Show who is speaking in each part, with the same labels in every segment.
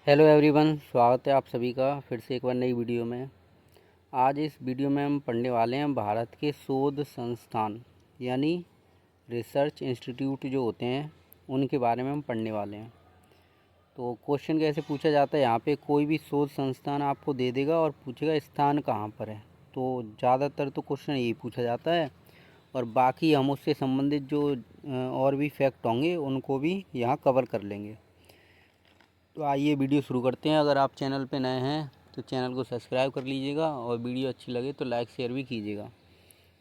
Speaker 1: Hello everyone, स्वागत है आप सभी का फिर से एक बार नई वीडियो में। आज इस वीडियो में हम पढ़ने वाले हैं भारत के शोध संस्थान यानी रिसर्च इंस्टीट्यूट जो होते हैं उनके बारे में हम पढ़ने वाले हैं। तो क्वेश्चन कैसे पूछा जाता है, यहाँ पे कोई भी शोध संस्थान आपको दे देगा और पूछेगा स्थान कहाँ पर है। तो ज़्यादातर तो क्वेश्चन यही पूछा जाता है और बाकी हम उससे संबंधित जो और भी फैक्ट होंगे उनको भी यहाँ कवर कर लेंगे। तो आइए वीडियो शुरू करते हैं। अगर आप चैनल पे नए हैं तो चैनल को सब्सक्राइब कर लीजिएगा और वीडियो अच्छी लगे तो लाइक शेयर भी कीजिएगा।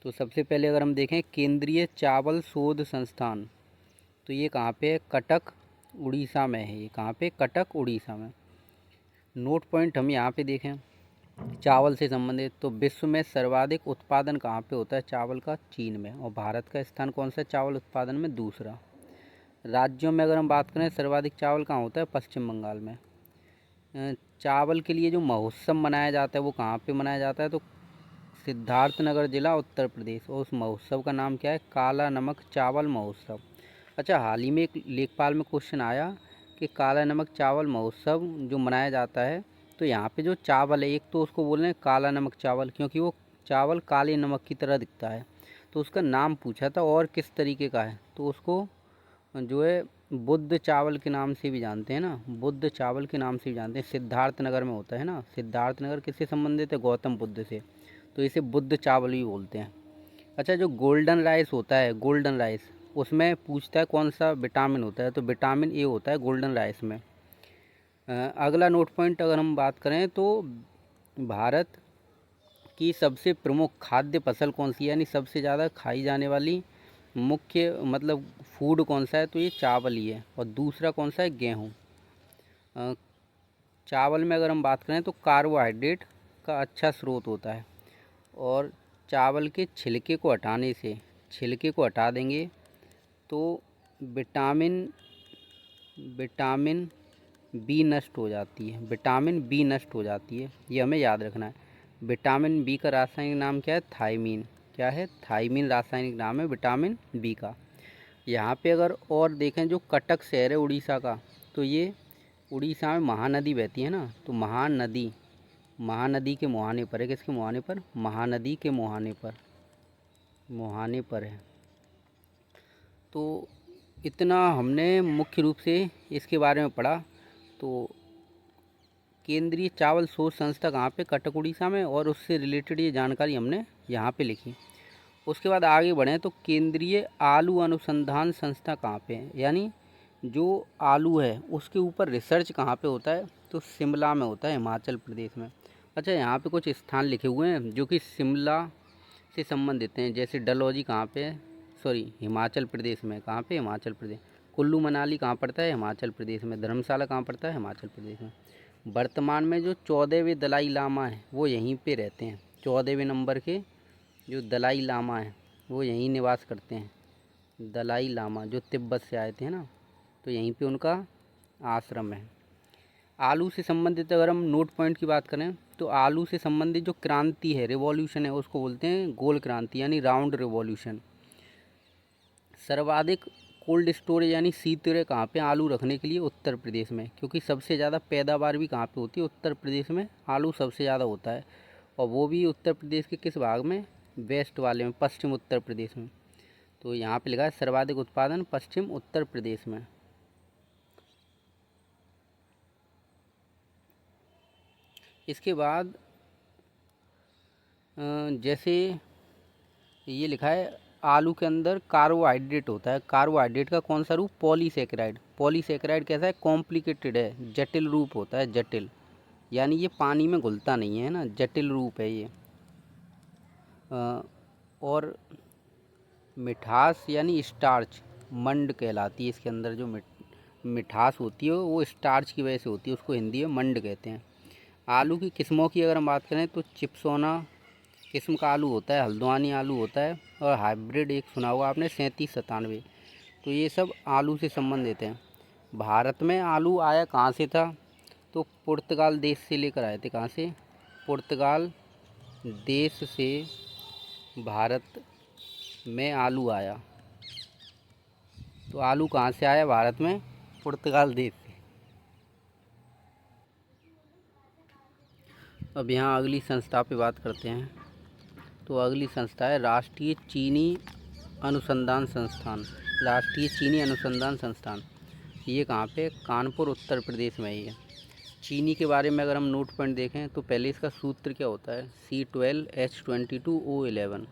Speaker 1: तो सबसे पहले अगर हम देखें केंद्रीय चावल शोध संस्थान, तो ये कहाँ पे है? कटक उड़ीसा में है। ये कहाँ पे? कटक उड़ीसा में। नोट पॉइंट हम यहाँ पे देखें चावल से संबंधित, तो विश्व में सर्वाधिक उत्पादन कहाँ पे होता है चावल का? चीन में। और भारत का स्थान कौन सा है चावल उत्पादन में? दूसरा। राज्यों में अगर हम बात करें सर्वाधिक चावल कहाँ होता है? पश्चिम बंगाल में। चावल के लिए जो महोत्सव मनाया जाता है वो कहाँ पे मनाया जाता है? तो सिद्धार्थनगर जिला उत्तर प्रदेश। और उस महोत्सव का नाम क्या है? काला नमक चावल महोत्सव। अच्छा, हाल ही में एक लेखपाल में क्वेश्चन आया कि काला नमक चावल महोत्सव जो मनाया जाता है, तो यहाँ पे जो चावल है, एक तो उसको बोल रहे हैं काला नमक चावल क्योंकि वो चावल काले नमक की तरह दिखता है, तो उसका नाम पूछा था और किस तरीके का है, तो उसको जो है बुद्ध चावल के नाम से भी जानते हैं ना, बुद्ध चावल के नाम से भी जानते हैं। सिद्धार्थनगर में होता है ना, सिद्धार्थनगर किससे संबंधित है? गौतम बुद्ध से, तो इसे बुद्ध चावल भी बोलते हैं। अच्छा, जो गोल्डन राइस होता है, गोल्डन राइस, उसमें पूछता है कौन सा विटामिन होता है, तो विटामिन ए होता है गोल्डन राइस में। अगला नोट पॉइंट अगर हम बात करें तो भारत की सबसे प्रमुख खाद्य फसल कौन सी है, यानी सबसे ज़्यादा खाई जाने वाली मुख्य मतलब फूड कौन सा है? तो ये चावल ही है। और दूसरा कौन सा है? गेहूँ। चावल में अगर हम बात करें तो कार्बोहाइड्रेट का अच्छा स्रोत होता है और चावल के छिलके को हटाने से, छिलके को हटा देंगे तो विटामिन विटामिन बी नष्ट हो जाती है, विटामिन बी नष्ट हो जाती है, ये हमें याद रखना है। विटामिन बी का रासायनिक नाम क्या है? थायमीन। क्या है? थायमीन रासायनिक नाम है विटामिन बी का। यहाँ पे अगर और देखें जो कटक शहर है उड़ीसा का, तो ये उड़ीसा में महानदी बहती है ना, तो महानदी, महानदी के मुहाने पर है। किसके मुहाने पर? महानदी के मुहाने पर, मुहाने पर है। तो इतना हमने मुख्य रूप से इसके बारे में पढ़ा। तो केंद्रीय चावल शोध संस्था कहाँ पे? कटक उड़ीसा में, और उससे रिलेटेड ये जानकारी हमने यहाँ पे लिखी। उसके बाद आगे बढ़ें तो केंद्रीय आलू अनुसंधान संस्था कहाँ पे है, यानी जो आलू है उसके ऊपर रिसर्च कहाँ पे होता है? तो शिमला में होता है, हिमाचल प्रदेश में। अच्छा, यहाँ पे कुछ स्थान लिखे हुए हैं जो कि शिमला से संबंधित हैं, जैसे डलहौजी कहाँ पे है? सॉरी, हिमाचल प्रदेश में। कहाँ पे? हिमाचल प्रदेश। कुल्लू मनाली कहाँ पड़ता है? हिमाचल प्रदेश में। धर्मशाला कहाँ पड़ता है? हिमाचल प्रदेश में। वर्तमान में जो 14वें दलाई लामा है वो यहीं पे रहते हैं। 14वें नंबर के जो दलाई लामा है वो यहीं निवास करते हैं। दलाई लामा जो तिब्बत से आए थे ना, तो यहीं पे उनका आश्रम है। आलू से संबंधित अगर हम नोट पॉइंट की बात करें तो आलू से संबंधित जो क्रांति है, रिवॉल्यूशन है, उसको बोलते हैं गोल क्रांति यानी राउंड रिवॉल्यूशन। सर्वाधिक कोल्ड स्टोरेज यानी शीतगृह कहाँ पे? आलू रखने के लिए उत्तर प्रदेश में, क्योंकि सबसे ज़्यादा पैदावार भी कहाँ पे होती है? उत्तर प्रदेश में आलू सबसे ज़्यादा होता है, और वो भी उत्तर प्रदेश के किस भाग में? वेस्ट वाले में, पश्चिम उत्तर प्रदेश में। तो यहाँ पे लिखा है सर्वाधिक उत्पादन पश्चिम उत्तर प्रदेश में। इसके बाद जैसे ये लिखा है आलू के अंदर कार्बोहाइड्रेट होता है। कार्बोहाइड्रेट का कौन सा रूप? पॉलीसेकेराइड। पॉलीसेकेराइड कैसा है? कॉम्प्लिकेटेड है, जटिल रूप होता है, जटिल, यानी ये पानी में घुलता नहीं है ना, जटिल रूप है ये। और मिठास यानी स्टार्च, मंड कहलाती है इसके अंदर जो मिठास होती है वो स्टार्च की वजह से होती है, उसको हिंदी में मंड कहते हैं। आलू की किस्मों की अगर हम बात करें तो चिप्सोना किस्म का आलू होता है, हल्द्वानी आलू होता है, और हाइब्रिड एक सुना होगा आपने 3797। तो ये सब आलू से संबंधित हैं। भारत में आलू आया कहाँ से था? तो पुर्तगाल देश से लेकर आए थे। कहाँ से? पुर्तगाल देश से भारत में आलू आया। तो आलू कहाँ से आया भारत में? पुर्तगाल देश से। अब यहाँ अगली संस्था पे बात करते हैं। तो अगली संस्था है राष्ट्रीय चीनी अनुसंधान संस्थान। राष्ट्रीय चीनी अनुसंधान संस्थान ये कहाँ पे? कानपुर उत्तर प्रदेश में ही है। चीनी के बारे में अगर हम नोट पॉइंट देखें तो पहले इसका सूत्र क्या होता है? C12H22O11।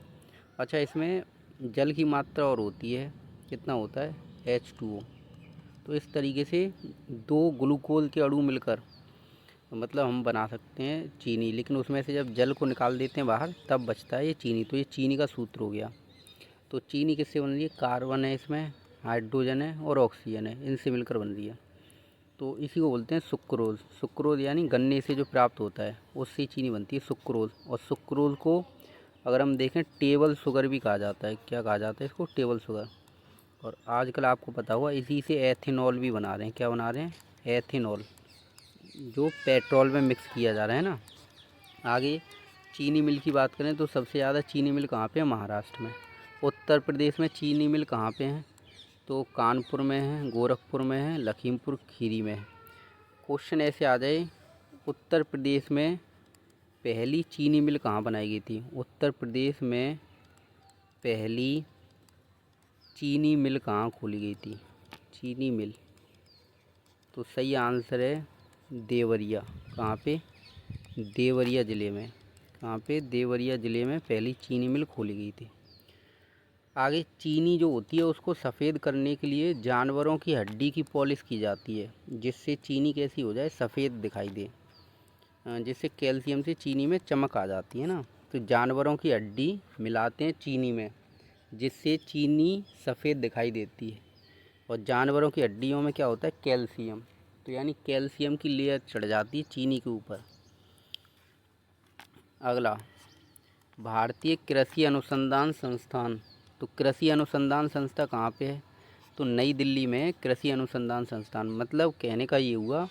Speaker 1: अच्छा, इसमें जल की मात्रा और होती है, कितना होता है? H2O। तो इस तरीके से दो ग्लूकोज के अणु मिलकर मतलब हम बना सकते हैं चीनी, लेकिन उसमें से जब जल को निकाल देते हैं बाहर तब बचता है ये चीनी। तो ये चीनी का सूत्र हो गया। तो चीनी किससे बन रही है? कार्बन है, इसमें हाइड्रोजन है और ऑक्सीजन है, इनसे मिलकर बन रही है। तो इसी को बोलते हैं सुक्रोज। सुक्रोज यानी गन्ने से जो प्राप्त होता है उससे चीनी बनती है, सुक्रोज। और सुक्रोज को अगर हम देखें टेबल शुगर भी कहा जाता है। क्या कहा जाता है इसको? Table sugar. और आजकल आपको पता होगा इसी से एथेनॉल भी बना रहे हैं। क्या बना रहे हैं? एथेनॉल, जो पेट्रोल में मिक्स किया जा रहा है ना। आगे चीनी मिल की बात करें तो सबसे ज़्यादा चीनी मिल कहाँ पे है? महाराष्ट्र में। उत्तर प्रदेश में चीनी मिल कहाँ पे हैं? तो कानपुर में है, गोरखपुर में है, लखीमपुर खीरी में है। क्वेश्चन ऐसे आ जाए, उत्तर प्रदेश में पहली चीनी मिल कहाँ बनाई गई थी? उत्तर प्रदेश में पहली चीनी मिल कहाँ खोली गई थी? चीनी मिल, तो सही आंसर है देवरिया। कहाँ पे? देवरिया ज़िले में। कहाँ पे? देवरिया ज़िले में पहली चीनी मिल खोली गई थी। आगे चीनी जो होती है उसको सफ़ेद करने के लिए जानवरों की हड्डी की पॉलिश की जाती है, जिससे चीनी कैसी हो जाए? सफ़ेद दिखाई दे। जिससे कैल्शियम से चीनी में चमक आ जाती है ना। तो जानवरों की हड्डी मिलाते हैं चीनी में, जिससे चीनी सफ़ेद दिखाई देती है। और जानवरों की हड्डियों में क्या होता है? कैल्शियम। तो यानी कैल्शियम की लेयर चढ़ जाती है चीनी के ऊपर। अगला, भारतीय कृषि अनुसंधान संस्थान। तो कृषि अनुसंधान संस्था कहाँ पे है? तो नई दिल्ली में कृषि अनुसंधान संस्थान। मतलब कहने का ये हुआ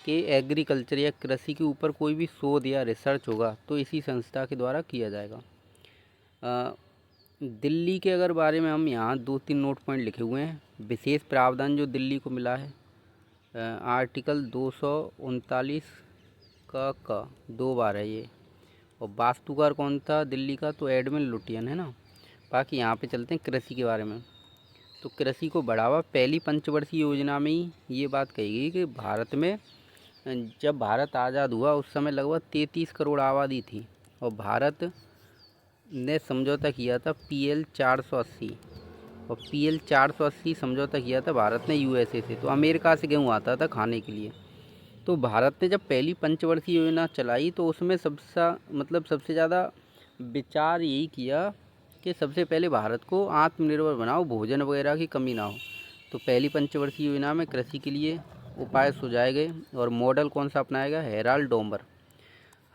Speaker 1: कि एग्रीकल्चर या कृषि के ऊपर कोई भी शोध या रिसर्च होगा तो इसी संस्था के द्वारा किया जाएगा। दिल्ली के अगर बारे में हम यहाँ 2-3 नोट पॉइंट लिखे हुए हैं। विशेष प्रावधान जो दिल्ली को मिला है, आर्टिकल 239 का 2 बार है ये। और वास्तुकार कौन था दिल्ली का? तो एडमिन लुटियन है ना। बाकी यहाँ पे चलते हैं कृषि के बारे में। तो कृषि को बढ़ावा, पहली पंचवर्षीय योजना में ही ये बात कही गई कि भारत में जब भारत आज़ाद हुआ उस समय लगभग 33 करोड़ आबादी थी। और भारत ने समझौता किया था PL 480। और PL 480 समझौता किया था भारत ने USA से। तो अमेरिका से गेहूँ आता था खाने के लिए। तो भारत ने जब पहली पंचवर्षीय योजना चलाई तो उसमें सबसे ज़्यादा विचार यही किया कि सबसे पहले भारत को आत्मनिर्भर बनाओ, भोजन वगैरह की कमी ना हो। तो पहली पंचवर्षीय योजना में कृषि के लिए उपाय सुझाए गए। और मॉडल कौन सा अपनाया गया? Herald Domar.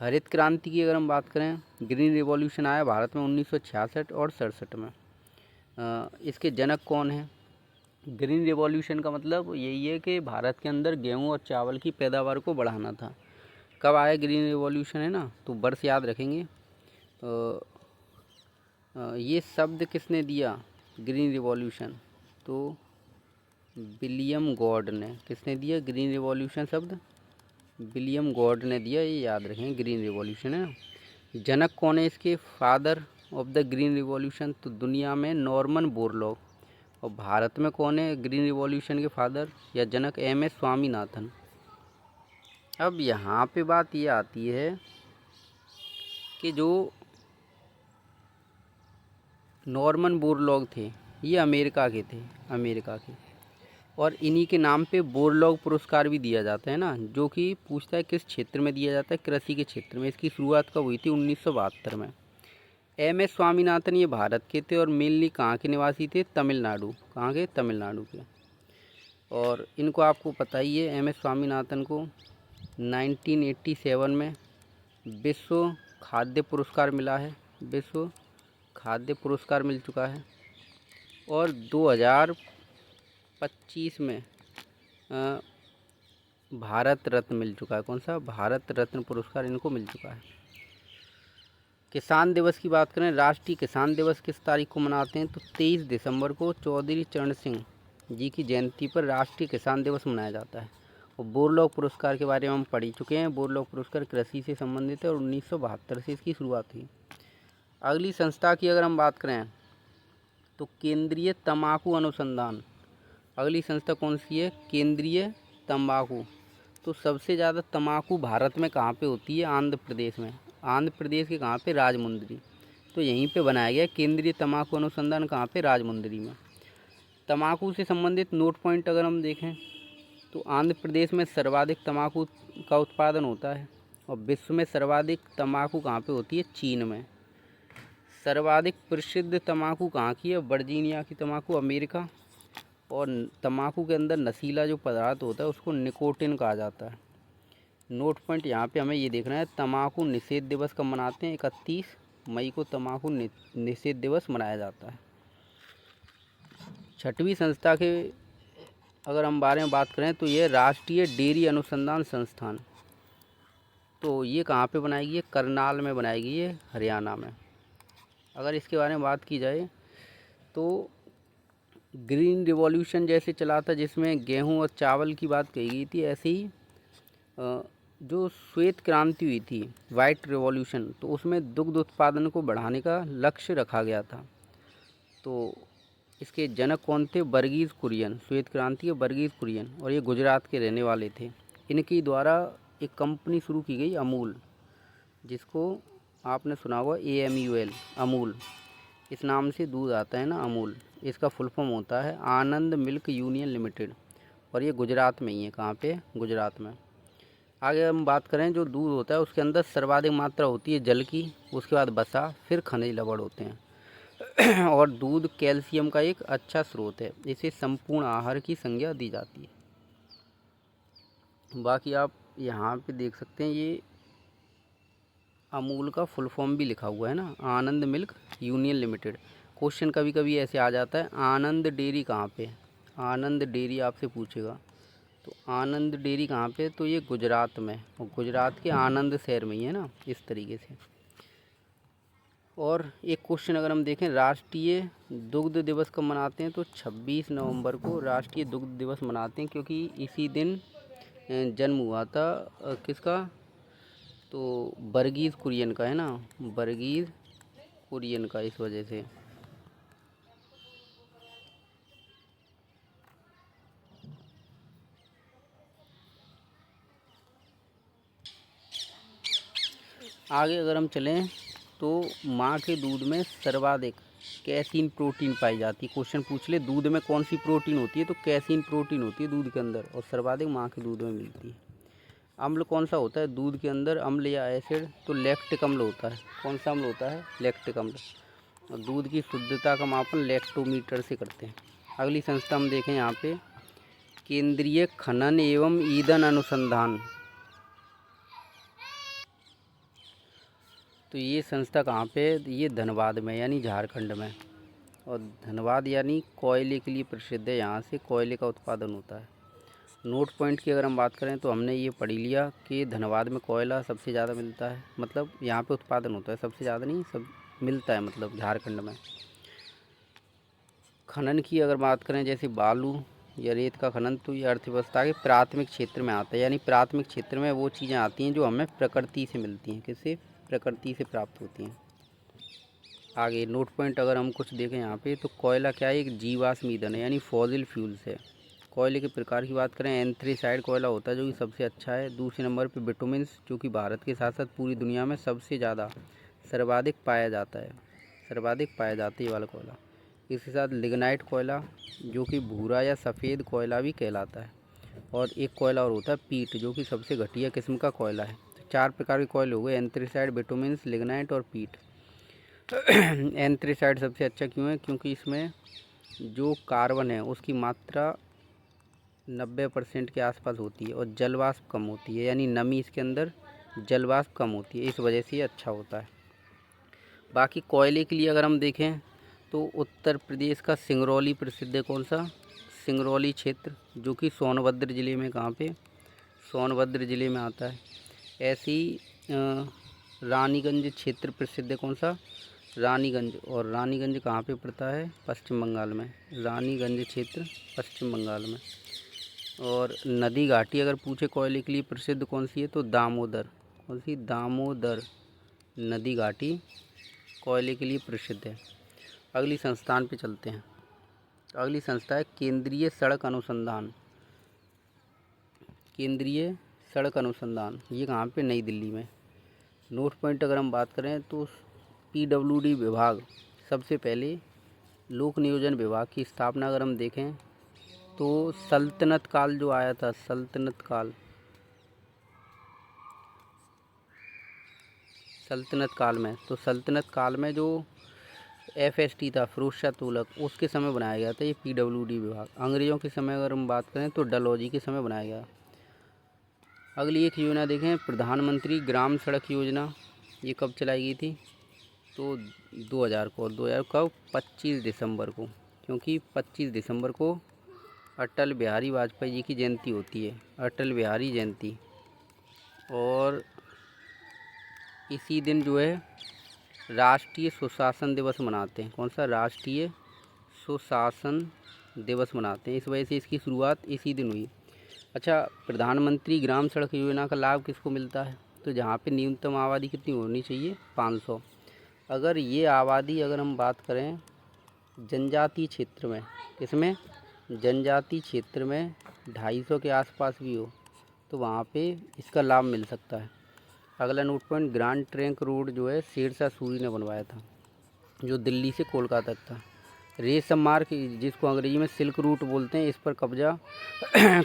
Speaker 1: हरित क्रांति की अगर हम बात करें, ग्रीन रिवॉल्यूशन आया भारत में 1966 और 67 में। इसके जनक कौन हैं? ग्रीन रिवॉल्यूशन का मतलब यही है कि भारत के अंदर गेहूं और चावल की पैदावार को बढ़ाना था। कब आया ग्रीन रिवॉल्यूशन है ना? तो वर्ष याद रखेंगे। ये शब्द किसने दिया ग्रीन रिवॉल्यूशन? तो विलियम गॉड ने। किसने दिया ग्रीन रिवॉल्यूशन शब्द? विलियम गॉड ने दिया। ये याद रखें, ग्रीन रिवॉल्यूशन है ना। जनक कौन है इसके? Father of the green revolution? तो दुनिया में नॉर्मन बोरलॉग। और भारत में कौन है ग्रीन रिवॉल्यूशन के फादर या जनक? MS स्वामीनाथन। अब यहाँ पे बात ये आती है कि जो नॉर्मन बोरलॉग थे ये अमेरिका के। और इन्हीं के नाम पे बोरलॉग पुरस्कार भी दिया जाता है ना, जो कि पूछता है किस क्षेत्र में दिया जाता है? कृषि के क्षेत्र में। इसकी शुरुआत कब हुई थी? 1972 में। MS स्वामीनाथन ये भारत के थे और मेनली कहाँ के निवासी थे? तमिलनाडु। कहाँ के? तमिलनाडु के। और इनको आपको पता ही है, MS स्वामीनाथन को 1987 में विश्व खाद्य पुरस्कार मिला है। विश्व खाद्य पुरस्कार मिल चुका है। और 2025 में भारत रत्न मिल चुका है। कौन सा? भारत रत्न पुरस्कार इनको मिल चुका है। किसान दिवस की बात करें, राष्ट्रीय किसान दिवस किस तारीख को मनाते हैं? तो 23 दिसंबर को चौधरी चरण सिंह जी की जयंती पर राष्ट्रीय किसान दिवस मनाया जाता है। और बोरलॉग पुरस्कार के बारे में हम पढ़ ही चुके हैं। बोरलॉग पुरस्कार कृषि से संबंधित है और 1972 से इसकी शुरुआत हुई। अगली संस्था की अगर हम बात करें तो केंद्रीय तंबाकू अनुसंधान। अगली संस्था कौन सी है? केंद्रीय तंबाकू। तो सबसे ज़्यादा तंबाकू भारत में कहाँ पे होती है? आंध्र प्रदेश में। आंध्र प्रदेश के कहाँ पे? राजमुंद्री। तो यहीं पे बनाया गया केंद्रीय तंबाकू अनुसंधान। कहाँ पे? राजमुंद्री में। तंबाकू से संबंधित नोट पॉइंट अगर हम देखें तो आंध्र प्रदेश में सर्वाधिक तंबाकू का उत्पादन होता है और विश्व में सर्वाधिक तंबाकू कहाँ पे होती है? चीन में। सर्वाधिक प्रसिद्ध तंबाकू कहाँ की है? वर्जीनिया की तंबाकू, अमेरिका। और तंबाकू के अंदर नशीला जो पदार्थ होता है उसको निकोटिन कहा जाता है। नोट पॉइंट यहाँ पे हमें ये देखना है, तंबाकू निषेध दिवस कब मनाते हैं? 31 मई को तंबाकू निषेध दिवस मनाया जाता है। छठवीं संस्था के अगर हम बारे में बात करें तो ये राष्ट्रीय डेयरी अनुसंधान संस्थान। तो ये कहाँ पे बनाई गई है? करनाल में बनाई गई है, हरियाणा में। अगर इसके बारे में बात की जाए तो ग्रीन रिवॉल्यूशन जैसे चला था जिसमें गेहूं और चावल की बात कही गई थी, ऐसे ही जो श्वेत क्रांति हुई थी, वाइट रिवॉल्यूशन, तो उसमें दुग्ध उत्पादन को बढ़ाने का लक्ष्य रखा गया था। तो इसके जनक कौन थे? वर्गीज कुरियन। श्वेत क्रांति के वर्गीज कुरियन, और ये गुजरात के रहने वाले थे। इनकी द्वारा एक कंपनी शुरू की गई, अमूल, जिसको आपने सुना होगा AMUL, अमूल। इस नाम से दूध आता है ना, अमूल। इसका फुल फॉर्म होता है आनंद मिल्क यूनियन लिमिटेड, और ये गुजरात में ही है। कहाँ पे? गुजरात में। आगे हम बात करें, जो दूध होता है उसके अंदर सर्वाधिक मात्रा होती है जल की, उसके बाद वसा, फिर खनिज लवण होते हैं। और दूध कैल्शियम का एक अच्छा स्रोत है। इसे संपूर्ण आहार की संज्ञा दी जाती है। बाकी आप यहाँ पे देख सकते हैं, ये अमूल का फुल फॉर्म भी लिखा हुआ है ना, आनंद मिल्क यूनियन लिमिटेड। क्वेश्चन कभी कभी ऐसे आ जाता है, आनंद डेयरी कहाँ पे? आनंद डेयरी आपसे पूछेगा, तो आनंद डेयरी कहाँ पे? तो ये गुजरात में, और गुजरात के आनंद शहर में ही है ना, इस तरीके से। और एक क्वेश्चन अगर हम देखें, राष्ट्रीय दुग्ध दिवस कब मनाते हैं? तो 26 नवंबर को राष्ट्रीय दुग्ध दिवस मनाते हैं, क्योंकि इसी दिन जन्म हुआ था किसका? तो वर्गीज कुरियन का, है ना, वर्गीज कुरियन का, इस वजह से। आगे अगर हम चलें तो माँ के दूध में सर्वाधिक कैसीन प्रोटीन पाई जाती है। क्वेश्चन पूछ ले, दूध में कौन सी प्रोटीन होती है? तो कैसीन प्रोटीन होती है दूध के अंदर, और सर्वाधिक माँ के दूध में मिलती है। अम्ल कौन सा होता है दूध के अंदर, अम्ल या एसिड? तो लैक्टिक अम्ल होता है। कौन सा अम्ल होता है? लैक्टिक अम्ल। और दूध की शुद्धता का मापन लैक्टोमीटर से करते हैं। अगली संस्था हम देखें यहाँ पे, केंद्रीय खनन एवं ईंधन अनुसंधान। तो ये संस्था कहाँ पे? ये धनबाद में, यानी झारखंड में। और धनबाद यानी कोयले के लिए प्रसिद्ध है, यहाँ से कोयले का उत्पादन होता है। नोट पॉइंट की अगर हम बात करें तो हमने ये पढ़ लिया कि धनबाद में कोयला सबसे ज़्यादा मिलता है, मतलब यहाँ पे उत्पादन होता है, सबसे ज़्यादा नहीं, सब मिलता है, मतलब झारखंड में। खनन की अगर बात करें, जैसे बालू या रेत का खनन, तो ये अर्थव्यवस्था के प्राथमिक क्षेत्र में आता है। यानी प्राथमिक क्षेत्र में वो चीज़ें आती हैं जो हमें प्रकृति से मिलती हैं, किससे? प्रकृति से प्राप्त होती हैं। आगे नोट पॉइंट अगर हम कुछ देखें यहाँ पे, तो कोयला क्या है? एक जीवाश्म ईंधन है, यानी फॉसिल फ्यूल्स है। कोयले के प्रकार की बात करें, एंथ्रेसाइड कोयला होता है जो कि सबसे अच्छा है। दूसरे नंबर पे बिटुमिन्स, जो कि भारत के साथ साथ पूरी दुनिया में सबसे ज़्यादा सर्वाधिक पाया जाता है, सर्वाधिक पाया जाता है ये वाला कोयला। इसके साथ लिग्नाइट कोयला, जो कि भूरा या सफ़ेद कोयला भी कहलाता है। और एक कोयला और होता है पीट, जो कि सबसे घटिया किस्म का कोयला है। तो 4 प्रकार के कोयले हो गए, एंथ्रेसाइड, बिटुमिन्स, लिग्नाइट और पीट। एंथ्रेसाइड सबसे अच्छा क्यों है? क्योंकि इसमें जो कार्बन है उसकी मात्रा 90% के आसपास होती है, और जलवाष्प कम होती है, यानी नमी इसके अंदर, जलवाष्प कम होती है, इस वजह से ये अच्छा होता है। बाकी कोयले के लिए अगर हम देखें तो उत्तर प्रदेश का सिंगरौली प्रसिद्ध है। कौन सा? सिंगरौली क्षेत्र, जो कि सोनभद्र ज़िले में, कहाँ पे? सोनभद्र ज़िले में आता है। ऐसे ही रानीगंज क्षेत्र प्रसिद्ध है। कौन सा? रानीगंज। और रानीगंज कहाँ पे पड़ता है? पश्चिम बंगाल में। रानीगंज क्षेत्र पश्चिम बंगाल में। और नदी घाटी अगर पूछे कोयले के लिए प्रसिद्ध कौन सी है तो दामोदर। कौन सी? दामोदर नदी घाटी कोयले के लिए प्रसिद्ध है। अगली संस्थान पे चलते हैं। अगली संस्था है केंद्रीय सड़क अनुसंधान। केंद्रीय सड़क अनुसंधान, ये कहाँ पे? नई दिल्ली में। नोट पॉइंट अगर हम बात करें तो PWD विभाग, सबसे पहले लोक नियोजन विभाग की स्थापना अगर हम देखें तो सल्तनत काल जो आया था, सल्तनत काल में जो FST था, फिरोज शाह तुगलक, उसके समय बनाया गया था ये PWD विभाग। अंग्रेज़ों के समय अगर हम बात करें तो डलहौजी के समय बनाया गया। अगली एक योजना देखें, प्रधानमंत्री ग्राम सड़क योजना। ये कब चलाई गई थी? तो 2000 को। 2000 कब? 25 दिसंबर को, क्योंकि 25 दिसंबर को अटल बिहारी वाजपेयी जी की जयंती होती है, अटल बिहारी जयंती। और इसी दिन जो है राष्ट्रीय सुशासन दिवस मनाते हैं। कौन सा? राष्ट्रीय सुशासन दिवस मनाते हैं। इस वजह से इसकी शुरुआत इसी दिन हुई। अच्छा, प्रधानमंत्री ग्राम सड़क योजना का लाभ किसको मिलता है? तो जहाँ पे न्यूनतम आबादी कितनी होनी चाहिए? 500। अगर ये आबादी अगर हम बात करें जनजातीय क्षेत्र में, किसमें? जनजातीय क्षेत्र में 250 के आसपास भी हो तो वहाँ पे इसका लाभ मिल सकता है। अगला note point, grand trunk road जो है शेरशाह सूरी ने बनवाया था, जो दिल्ली से कोलकाता तक था। रेशम मार्ग, जिसको अंग्रेजी में सिल्क रूट बोलते हैं, इस पर कब्जा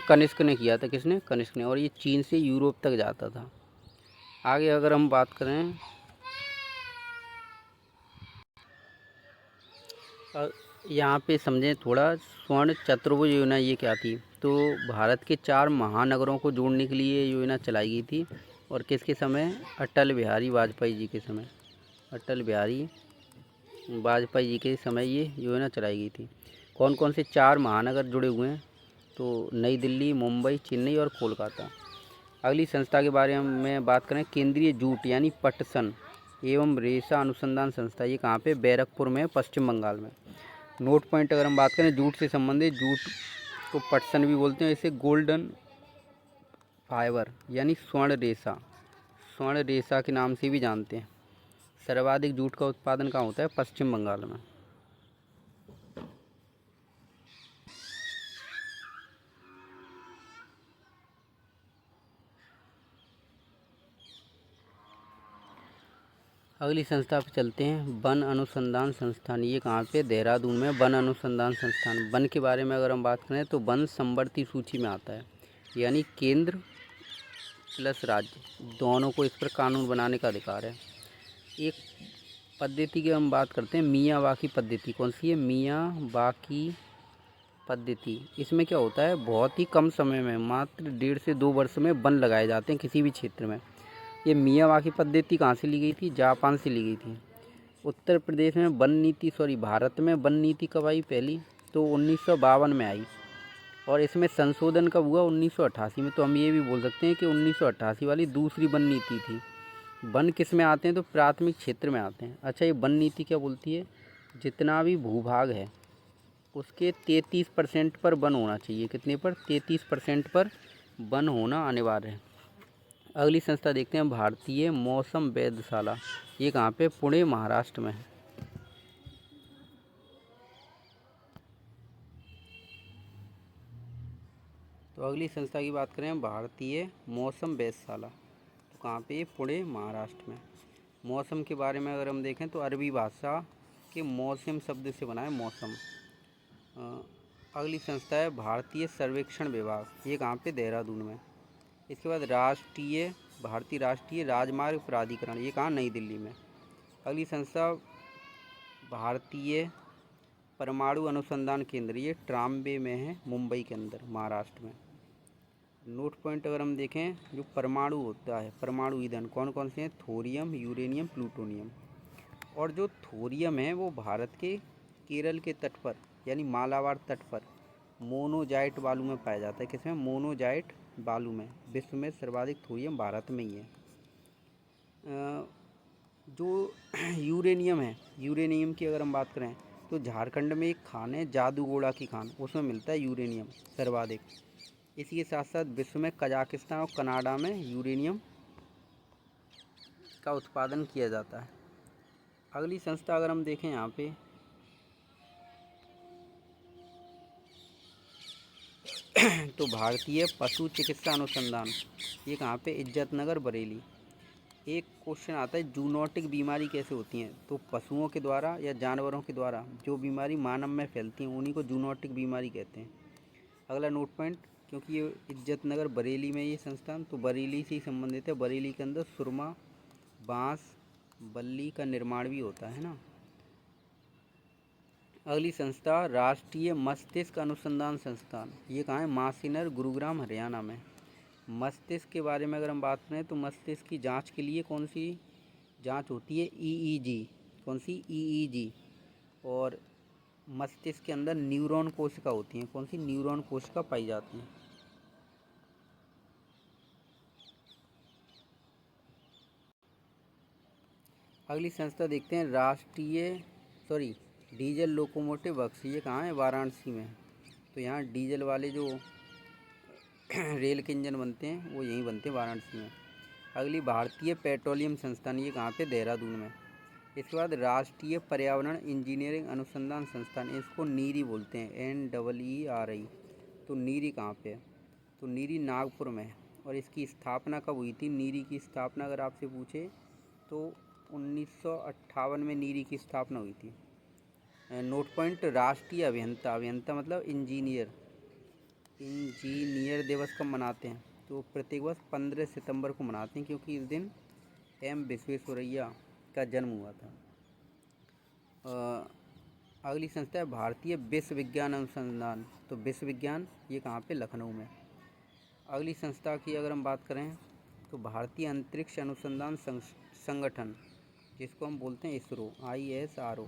Speaker 1: कनिष्क ने किया था। किसने? कनिष्क ने। और ये चीन से यूरोप तक जाता था। आगे अगर हम बात करें यहाँ पे समझें थोड़ा, स्वर्ण चतुर्भुज योजना ये क्या थी? तो भारत के 4 महानगरों को जोड़ने के लिए योजना चलाई गई थी। और किसके समय? अटल बिहारी वाजपेयी जी के समय। अटल बिहारी वाजपेयी जी के समय ये योजना चलाई गई थी। कौन कौन से 4 महानगर जुड़े हुए हैं? तो नई दिल्ली, मुंबई, चेन्नई और कोलकाता। अगली संस्था के बारे में बात करें, केंद्रीय जूट यानी पटसन एवं रेशा अनुसंधान संस्था। ये कहाँ पे? बैरकपुर में, पश्चिम बंगाल में। नोट पॉइंट अगर हम बात करें जूट से संबंधित, जूट को पटसन भी बोलते हैं। इसे गोल्डन फाइबर यानी स्वर्ण रेशा के नाम से भी जानते हैं। सर्वाधिक जूट का उत्पादन कहाँ होता है? पश्चिम बंगाल में। अगली संस्था पे चलते हैं, वन अनुसंधान संस्थान। ये कहाँ पे? देहरादून में वन अनुसंधान संस्थान। वन के बारे में अगर हम बात करें तो वन संवर्ती सूची में आता है, यानी केंद्र प्लस राज्य दोनों को इस पर कानून बनाने का अधिकार है। एक पद्धति की हम बात करते हैं, मियावाकी पद्धति। कौन सी है? मियावाकी पद्धति। इसमें क्या होता है? बहुत ही कम समय में, मात्र 1.5 से 2 वर्ष में वन लगाए जाते हैं किसी भी क्षेत्र में। ये मियावाकी पद्धति कहाँ से ली गई थी? जापान से ली गई थी। उत्तर प्रदेश में भारत में वन नीति कब आई पहली? तो 1952 में आई। और इसमें संशोधन कब हुआ? 1988 में। तो हम ये भी बोल सकते हैं कि 1988 वाली दूसरी वन नीति थी। वन किस में आते हैं? तो प्राथमिक क्षेत्र में आते हैं। अच्छा, ये वन नीति क्या बोलती है? जितना भी भूभाग है उसके 33% पर वन होना चाहिए। कितने पर? 33% पर वन होना अनिवार्य है। अगली संस्था देखते हैं, भारतीय मौसम वेधशाला। ये कहाँ पे? पुणे, महाराष्ट्र में है। तो अगली संस्था की बात करें, भारतीय मौसम वेधशाला, तो कहाँ पे? पुणे, महाराष्ट्र में। मौसम के बारे में अगर हम देखें तो अरबी भाषा के मौसम शब्द से बना है मौसम। अगली संस्था है भारतीय सर्वेक्षण विभाग। ये कहाँ पे? देहरादून में। इसके बाद भारतीय राष्ट्रीय राजमार्ग प्राधिकरण। ये कहाँ? नई दिल्ली में। अगली संस्था भारतीय परमाणु अनुसंधान केंद्र। ये ट्राम्बे में है, मुंबई के अंदर, महाराष्ट्र में। नोट पॉइंट अगर हम देखें, जो परमाणु होता है, परमाणु ईंधन कौन कौन से हैं? Thorium, uranium, plutonium. और जो थोरियम है वो भारत के केरल के तट पर यानी मालाबार तट पर मोनोजाइट बालू में पाया जाता है। किसमें? मोनोजाइट बालू में। विश्व में सर्वाधिक थोरियम भारत में ही है। जो यूरेनियम है, यूरेनियम की अगर हम बात करें तो झारखंड में एक खान है जादूगोड़ा की खान, उसमें मिलता है यूरेनियम सर्वाधिक। इसी के साथ साथ विश्व में कजाकिस्तान और कनाडा में यूरेनियम का उत्पादन किया जाता है। अगली संस्था अगर हम देखें यहाँ पे तो भारतीय पशु चिकित्सा अनुसंधान, ये कहाँ पे, इज्जतनगर बरेली। एक क्वेश्चन आता है जूनोटिक बीमारी कैसे होती हैं, तो पशुओं के द्वारा या जानवरों के द्वारा जो बीमारी मानव में फैलती हैं उन्हीं को जूनोटिक बीमारी कहते हैं। अगला नोट पॉइंट, क्योंकि ये इज्जतनगर बरेली में ये संस्थान, तो बरेली से ही संबंधित है। बरेली के अंदर सुरमा, बांस, बल्ली का निर्माण भी होता है ना। अगली संस्था राष्ट्रीय मस्तिष्क अनुसंधान संस्थान, ये कहाँ है, मासीनर, गुरुग्राम, हरियाणा में। मस्तिष्क के बारे में अगर हम बात करें तो मस्तिष्क की जांच के लिए कौन सी जांच होती है, ईईजी। कौन सी, ईईजी। और मस्तिष्क के अंदर न्यूरॉन कोशिका होती हैं, कौन सी, न्यूरॉन कोशिका पाई जाती हैं। अगली संस्था देखते हैं डीजल लोकोमोटिव वर्क्स, ये कहाँ है, वाराणसी में। तो यहाँ डीजल वाले जो रेल के इंजन बनते हैं वो यहीं बनते हैं, वाराणसी में। अगली भारतीय पेट्रोलियम संस्थान, ये कहाँ पे, देहरादून में। इसके बाद राष्ट्रीय पर्यावरण इंजीनियरिंग अनुसंधान संस्थान, इसको नीरी बोलते हैं, NEERI। तो नीरी कहाँ पे है, तो नीरी नागपुर में है। और इसकी स्थापना कब हुई थी, नीरी की स्थापना अगर आपसे पूछे तो 1958 में नीरी की स्थापना हुई थी। नोट पॉइंट, राष्ट्रीय अभियंता, अभियंता मतलब इंजीनियर दिवस कब मनाते हैं, तो प्रत्येक वर्ष 15 सितंबर को मनाते हैं, क्योंकि इस दिन M विश्वेश्वरैया का जन्म हुआ था। अगली संस्था है भारतीय विश्व विज्ञान अनुसंधान, तो विश्व विज्ञान ये कहाँ पे, लखनऊ में। अगली संस्था की अगर हम बात करें तो भारतीय अंतरिक्ष अनुसंधान संगठन, जिसको हम बोलते हैं ISRO, ISRO।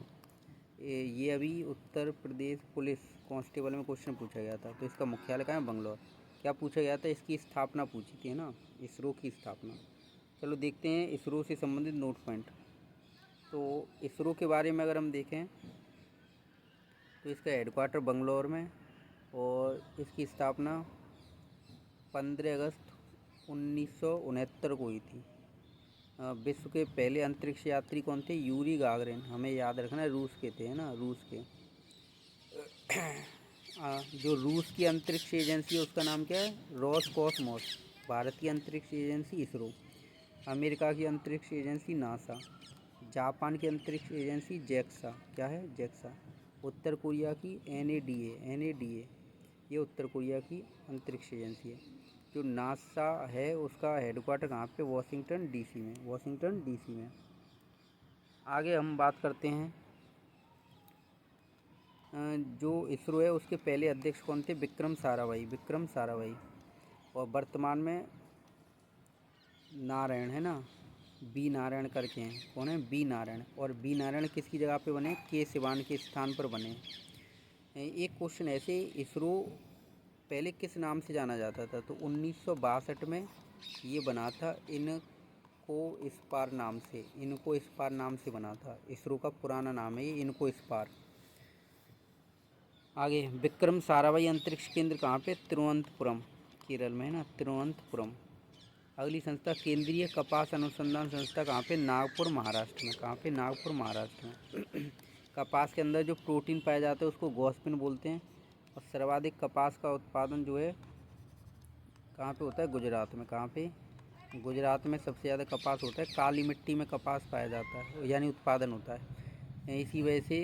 Speaker 1: ये अभी उत्तर प्रदेश पुलिस कांस्टेबल में क्वेश्चन पूछा गया था। तो इसका मुख्यालय कहाँ है, बंगलौर। क्या पूछा गया था, इसकी स्थापना पूछी थी ना, ISRO की स्थापना। चलो देखते हैं ISRO से संबंधित नोट पॉइंट। तो ISRO के बारे में अगर हम देखें तो इसका हेडक्वार्टर बंगलौर में, और इसकी स्थापना 15 अगस्त 1969 को हुई थी। विश्व के पहले अंतरिक्ष यात्री कौन थे, यूरी गागरिन। हमें याद रखना है, रूस के थे, है ना, रूस के। जो रूस की अंतरिक्ष एजेंसी है उसका नाम क्या है, रोसकॉसमोस। भारत की अंतरिक्ष एजेंसी ISRO। अमेरिका की अंतरिक्ष एजेंसी नासा। जापान की अंतरिक्ष एजेंसी JAXA, क्या है, JAXA। उत्तर कोरिया की NADA, ये उत्तर कोरिया की अंतरिक्ष एजेंसी है। जो नासा है उसका हेडक्वार्टर कहाँ पे, वाशिंगटन DC में। आगे हम बात करते हैं जो ISRO है उसके पहले अध्यक्ष कौन थे, विक्रम साराभाई। और वर्तमान में नारायण, है ना, B नारायण करके हैं, कौन है, B नारायण। और B नारायण किसकी जगह पे बने, K सिवान के स्थान पर बने। एक क्वेश्चन ऐसे, ISRO पहले किस नाम से जाना जाता था, तो 1962 में ये बना था इनको स्पार नाम से बना था। ISRO का पुराना नाम है ये इनको स्पार। आगे विक्रम साराभाई अंतरिक्ष केंद्र कहाँ पे, तिरुवनंतपुरम, केरल में, है ना, तिरुवनंतपुरम। अगली संस्था केंद्रीय कपास अनुसंधान संस्था कहाँ पे, नागपुर महाराष्ट्र में। कहाँ पे, नागपुर महाराष्ट्र में। कपास के अंदर जो प्रोटीन पाया जाता है उसको गॉस्पिन बोलते हैं। और सर्वाधिक कपास का उत्पादन जो है कहाँ पे होता है, गुजरात में। कहाँ पे, गुजरात में सबसे ज़्यादा कपास होता है। काली मिट्टी में कपास पाया जाता है, यानी उत्पादन होता है। इसी वजह से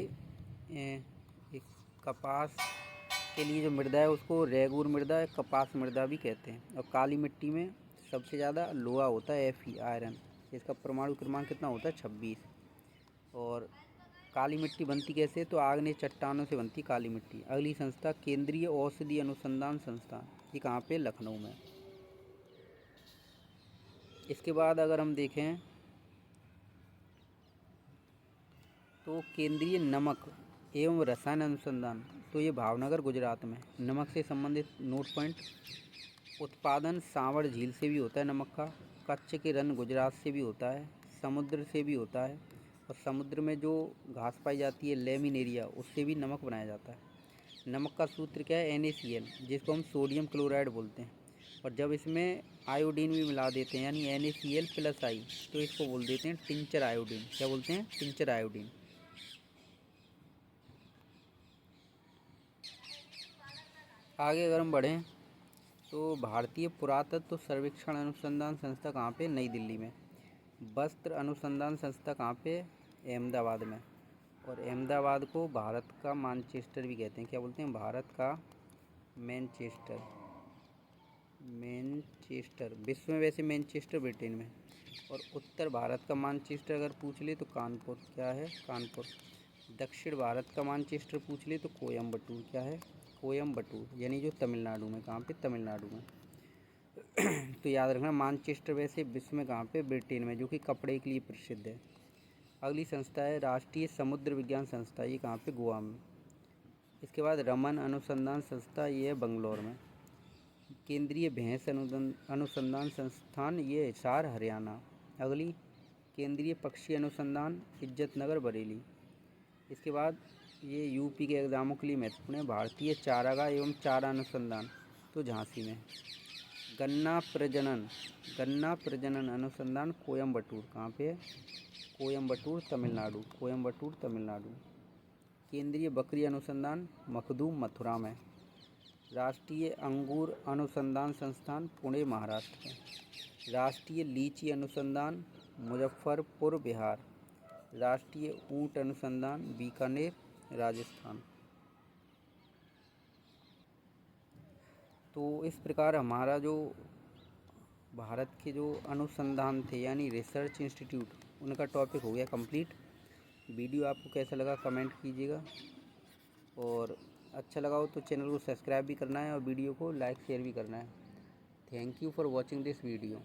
Speaker 1: इस कपास के लिए जो मृदा है उसको रेगूर मृदा, कपास मृदा भी कहते हैं। और काली मिट्टी में सबसे ज़्यादा लोहा होता है, Fe आयरन। इसका परमाणु क्रमांक कितना होता है, 26। और काली मिट्टी बनती कैसे, तो आग्नेय चट्टानों से बनती काली मिट्टी। अगली संस्था केंद्रीय औषधि अनुसंधान संस्थान, ये कहाँ पे, लखनऊ में। इसके बाद अगर हम देखें तो केंद्रीय नमक एवं रसायन अनुसंधान, तो ये भावनगर गुजरात में। नमक से संबंधित नोट पॉइंट, उत्पादन सांवर झील से भी होता है नमक का। कच्छ के रन गुजरात से भी होता है, समुद्र से भी होता है। और समुद्र में जो घास पाई जाती है लेमिनेरिया, उससे भी नमक बनाया जाता है। नमक का सूत्र क्या है, NaCl, जिसको हम सोडियम क्लोराइड बोलते हैं। और जब इसमें आयोडीन भी मिला देते हैं यानी NaCl+I, तो इसको बोल देते हैं टिंचर आयोडीन। क्या बोलते हैं? Tincture iodine. आगे अगर हम बढ़ें तो भारतीय पुरातत्व सर्वेक्षण अनुसंधान संस्था कहाँ पे? नई दिल्ली में। वस्त्र अनुसंधान संस्था कहाँ पे? अहमदाबाद में। और अहमदाबाद को भारत का मैनचेस्टर भी कहते हैं। क्या बोलते हैं? भारत का मैनचेस्टर। मैनचेस्टर विश्व में, वैसे मैनचेस्टर ब्रिटेन में। और उत्तर भारत का मैनचेस्टर अगर पूछ ले तो कानपुर। क्या है? कानपुर। दक्षिण भारत का मैनचेस्टर पूछ ले तो कोयम्बटूर। क्या है? कोयम्बटूर, यानी जो तमिलनाडु में। कहाँ पे? तमिलनाडु में। तो याद रखना, मैनचेस्टर वैसे विश्व में कहाँ पे? ब्रिटेन में, जो कि कपड़े के लिए प्रसिद्ध है। अगली संस्था है राष्ट्रीय समुद्र विज्ञान संस्था। ये कहाँ पे? गोवा में। इसके बाद रमन अनुसंधान संस्था, ये है बंगलौर में। केंद्रीय भैंस अनुसंधान संस्थान, ये हिसार, हरियाणा। अगली केंद्रीय पक्षी अनुसंधान, इज्जतनगर, बरेली। इसके बाद ये यूपी के एग्ज़ामों के लिए महत्वपूर्ण है, भारतीय चारागाह एवं चारा अनुसंधान, तो झांसी में। गन्ना प्रजनन अनुसंधान, कोयम्बटूर। कहाँ पे है? कोयम्बटूर, तमिलनाडु। कोयम्बटूर, तमिलनाडु। केंद्रीय बकरी अनुसंधान, मखदूम, मथुरा में। राष्ट्रीय अंगूर अनुसंधान संस्थान, पुणे, महाराष्ट्र में। राष्ट्रीय लीची अनुसंधान, मुजफ्फरपुर, बिहार। राष्ट्रीय ऊंट अनुसंधान, बीकानेर, राजस्थान। तो इस प्रकार हमारा जो भारत के जो अनुसंधान थे यानी रिसर्च इंस्टीट्यूट, उनका टॉपिक हो गया कंप्लीट। वीडियो आपको कैसा लगा कमेंट कीजिएगा, और अच्छा लगा हो तो चैनल को सब्सक्राइब भी करना है और वीडियो को लाइक शेयर भी करना है। Thank you for watching this video.